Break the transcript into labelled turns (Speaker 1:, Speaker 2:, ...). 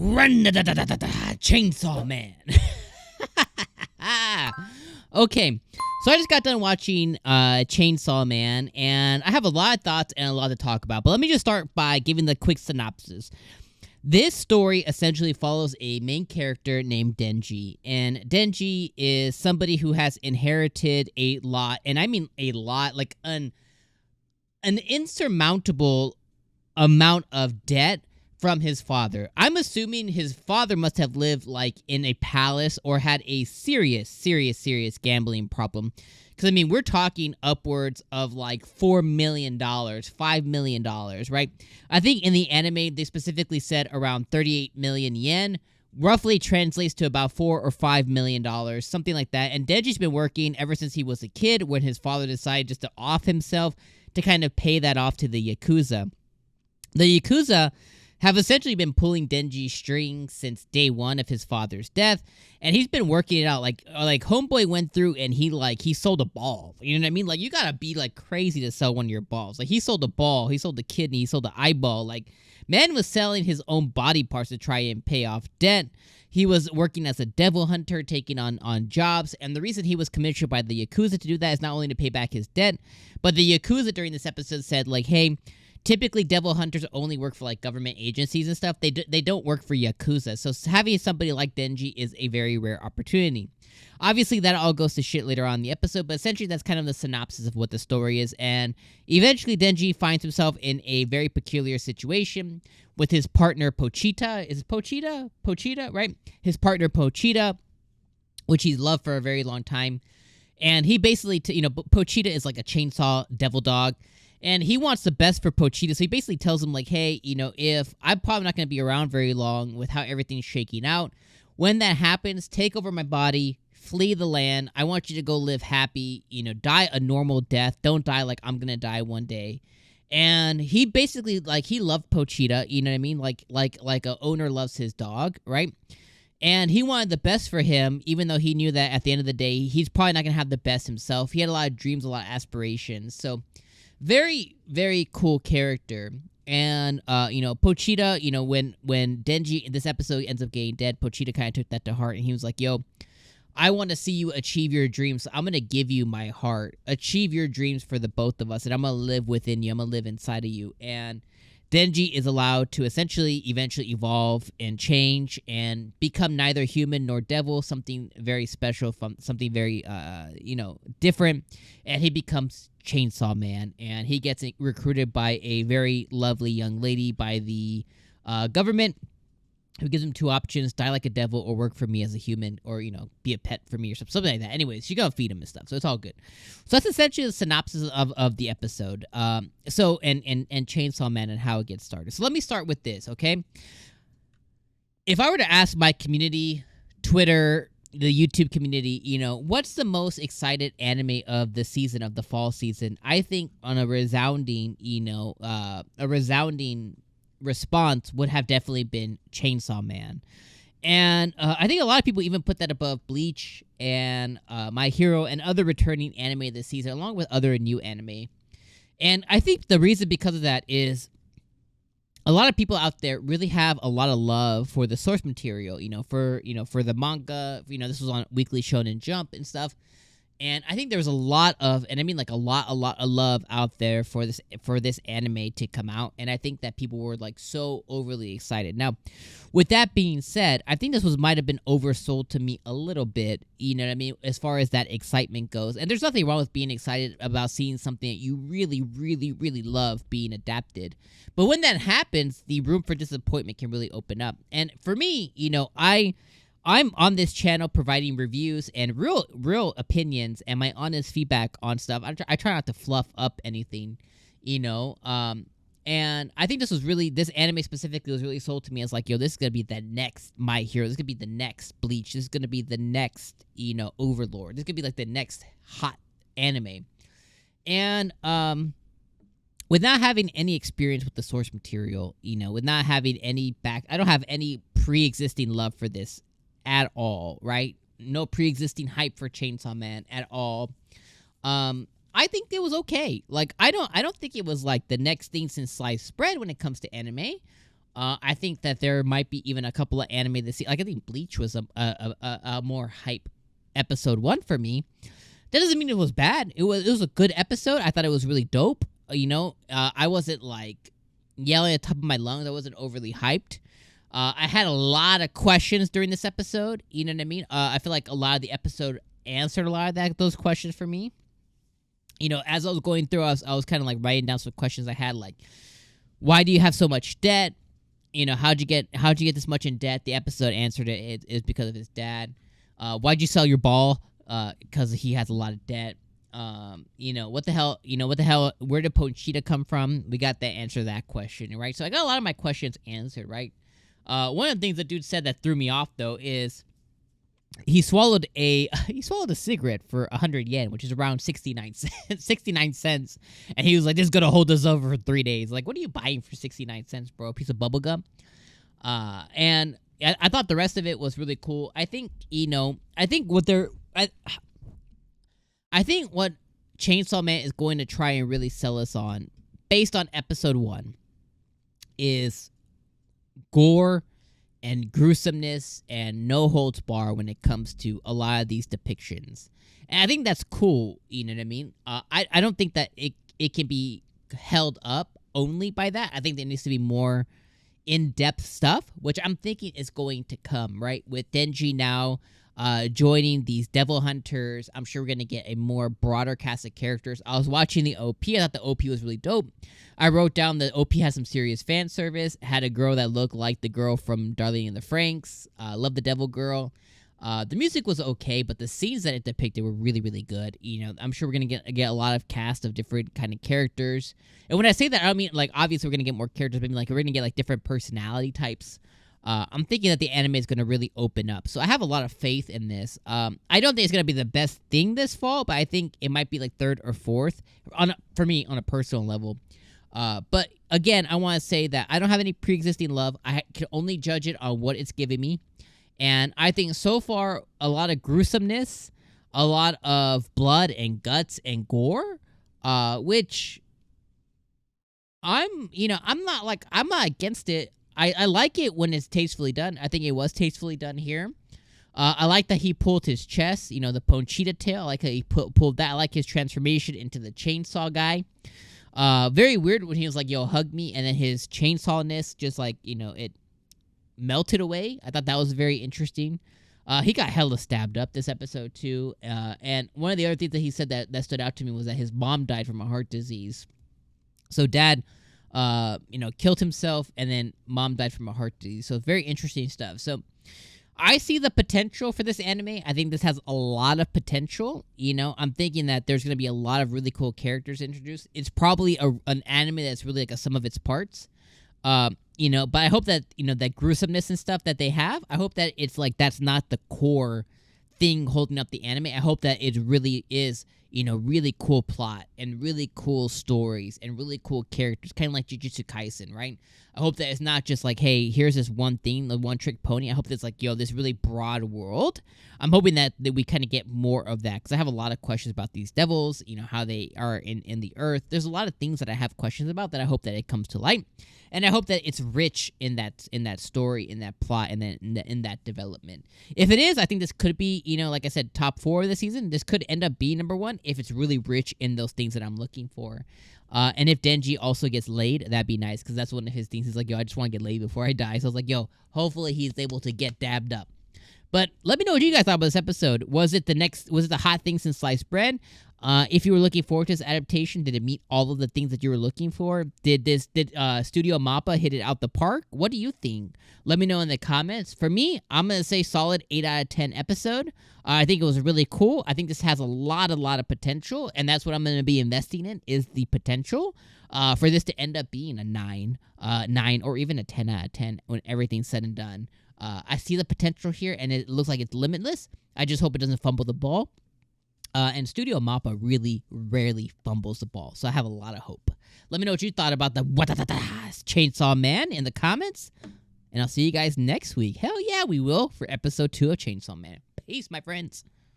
Speaker 1: Run da da da da da da, Chainsaw Man. Okay, so I just got done watching Chainsaw Man, and I have a lot of thoughts and a lot to talk about. But let me just start by giving the quick synopsis. This story essentially follows a main character named Denji, and Denji is somebody who has inherited a lot, and I mean a lot, like an insurmountable amount of debt from his father. I'm assuming his father must have lived like in a palace or had a serious gambling problem. Because, I mean, we're talking upwards of like $4 million, $5 million, right? I think in the anime, they specifically said around 38 million yen, roughly translates to about $4 or $5 million, something like that. And Denji's been working ever since he was a kid when his father decided just to off himself to kind of pay that off to the Yakuza. The Yakuza have essentially been pulling Denji's strings since day one of his father's death, and he's been working it out. Like Homeboy went through and he sold a ball. You know what I mean? Like, you gotta be like crazy to sell one of your balls. Like, he sold a ball, he sold the kidney, he sold the eyeball. Like, man was selling his own body parts to try and pay off debt. He was working as a devil hunter, taking on jobs, and the reason he was commissioned by the Yakuza to do that is not only to pay back his debt, but the Yakuza during this episode said, like, hey, typically devil hunters only work for like government agencies and stuff. They don't work for Yakuza. So having somebody like Denji is a very rare opportunity. Obviously, that all goes to shit later on in the episode, but essentially that's kind of the synopsis of what the story is. And eventually Denji finds himself in a very peculiar situation with his partner Pochita. Is it Pochita? Pochita, right? His partner Pochita, which he's loved for a very long time. And he basically, Pochita is like a chainsaw devil dog. And he wants the best for Pochita, so he basically tells him, like, hey, if I'm probably not going to be around very long with how everything's shaking out, when that happens, take over my body, flee the land. I want you to go live happy, die a normal death. Don't die like I'm going to die one day. And he basically, like, he loved Pochita, you know what I mean? Like a owner loves his dog, right? And he wanted the best for him, even though he knew that at the end of the day, he's probably not going to have the best himself. He had a lot of dreams, a lot of aspirations, so very, very cool character. And, Pochita, when Denji in this episode ends up getting dead, Pochita kind of took that to heart, and he was like, yo, I want to see you achieve your dreams, so I'm going to give you my heart. Achieve your dreams for the both of us, and I'm going to live within you. I'm going to live inside of you. And Denji is allowed to essentially eventually evolve and change and become neither human nor devil, something very special, from something very, different. And he becomes Chainsaw Man, and he gets recruited by a very lovely young lady by the government, who gives him two options: die like a devil or work for me as a human, or, be a pet for me or something like that. Anyways, she's gonna feed him and stuff, so it's all good. So that's essentially the synopsis of the episode. And Chainsaw Man and how it gets started. So let me start with this, okay? If I were to ask my community, Twitter, the YouTube community, what's the most excited anime of the season, of the fall season, I think on a resounding response would have definitely been Chainsaw Man. And I think a lot of people even put that above Bleach and My Hero and other returning anime this season, along with other new anime. And I think the reason because of that is a lot of people out there really have a lot of love for the source material, for the manga. This was on Weekly Shonen Jump and stuff. And I think there was a lot of, and I mean like a lot of love out there for this anime to come out, and I think that people were like so overly excited. Now, with that being said, I think this might have been oversold to me a little bit, you know what I mean, as far as that excitement goes. And there's nothing wrong with being excited about seeing something that you really, really, really love being adapted. But when that happens, the room for disappointment can really open up. And for me, I'm on this channel providing reviews and real opinions and my honest feedback on stuff. I try not to fluff up anything, and I think this anime specifically was really sold to me as like, yo, this is going to be the next My Hero. This is going to be the next Bleach. This is going to be the next, Overlord. This is going to be like the next hot anime. And, with not having any experience with the source material, with not having I don't have any pre-existing love for this at all, right? No pre-existing hype for Chainsaw Man at all. I think it was okay. Like, I don't think it was like the next thing since sliced bread when it comes to anime. I think that there might be even a couple of anime this season. Like I think Bleach was a more hype episode 1 for me. That doesn't mean it was bad. It was a good episode. I thought it was really dope. I wasn't like yelling at the top of my lungs. I wasn't overly hyped. I had a lot of questions during this episode. You know what I mean? I feel like a lot of the episode answered a lot of those questions for me. As I was going through, I was kind of like writing down some questions I had, like, why do you have so much debt? How'd you get this much in debt? The episode answered it. It's because of his dad. Why'd you sell your ball? Because he has a lot of debt. What the hell? Where did Pochita come from? We got the answer to that question, right? So I got a lot of my questions answered, right? One of the things the dude said that threw me off though is he swallowed a cigarette for 100 yen, which is around 69 cents. And he was like, this is gonna hold us over for 3 days. Like, what are you buying for 69 cents, bro? A piece of bubble gum? And I thought the rest of it was really cool. I think what Chainsaw Man is going to try and really sell us on, based on episode 1, is gore and gruesomeness and no holds bar when it comes to a lot of these depictions. And I think that's cool, you know what I mean? I don't think that it can be held up only by that. I think there needs to be more in-depth stuff, which I'm thinking is going to come, right? With Denji now joining these devil hunters, I'm sure we're going to get a more broader cast of characters. I was watching the OP. I thought the OP was really dope. I wrote down that OP has some serious fan service, had a girl that looked like the girl from Darling in the Franxx. Love the devil girl. The music was okay, but the scenes that it depicted were really, really good. I'm sure we're going to get a lot of cast of different kind of characters. And when I say that, I don't mean, like, obviously we're going to get more characters, but like, we're going to get, like, different personality types. I'm thinking that the anime is going to really open up. So I have a lot of faith in this. I don't think it's going to be the best thing this fall, but I think it might be, like, 3rd or 4th, for me, on a personal level. But, again, I want to say that I don't have any pre-existing love. I can only judge it on what it's giving me. And I think so far, a lot of gruesomeness, a lot of blood and guts and gore, which I'm not against it. I like it when it's tastefully done. I think it was tastefully done here. I like that he pulled his chest, the Pochita tail. I like how he pulled that. I like his transformation into the chainsaw guy. Very weird when he was like, yo, hug me. And then his chainsawness just like, it melted away. I thought that was very interesting. He got hella stabbed up this episode too. And one of the other things that he said that stood out to me was that his mom died from a heart disease. So dad, killed himself, and then mom died from a heart disease. So very interesting stuff. So I see the potential for this anime. I think this has a lot of potential. I'm thinking that there's going to be a lot of really cool characters introduced. It's probably an anime that's really like a sum of its parts. But I hope that, that gruesomeness and stuff that they have, I hope that it's like that's not the core thing holding up the anime. I hope that it really is, really cool plot and really cool stories and really cool characters, kind of like Jujutsu Kaisen, right? I hope that it's not just like, hey, here's this one thing, the one trick pony. I hope that it's like, yo, this really broad world. I'm hoping that we kind of get more of that, because I have a lot of questions about these devils, how they are in the earth. There's a lot of things that I have questions about that I hope that it comes to light. And I hope that it's rich in that story, in that plot, and then in that development. If it is, I think this could be, like I said, top 4 of the season. This could end up being number 1 if it's really rich in those things that I'm looking for. And if Denji also gets laid, that'd be nice, because that's one of his things. He's like, yo, I just want to get laid before I die. So I was like, yo, hopefully he's able to get dabbed up. But let me know what you guys thought about this episode. Was it the hot thing since sliced bread? If you were looking forward to this adaptation, did it meet all of the things that you were looking for? Did Studio Mappa hit it out the park? What do you think? Let me know in the comments. For me, I'm going to say solid 8 out of 10 episode. I think it was really cool. I think this has a lot of potential, and that's what I'm going to be investing in, is the potential for this to end up being a 9 or even a 10 out of 10 when everything's said and done. I see the potential here, and it looks like it's limitless. I just hope it doesn't fumble the ball. And Studio Mappa really rarely fumbles the ball, so I have a lot of hope. Let me know what you thought about the Chainsaw Man in the comments, and I'll see you guys next week. Hell yeah, we will, for episode 2 of Chainsaw Man. Peace, my friends.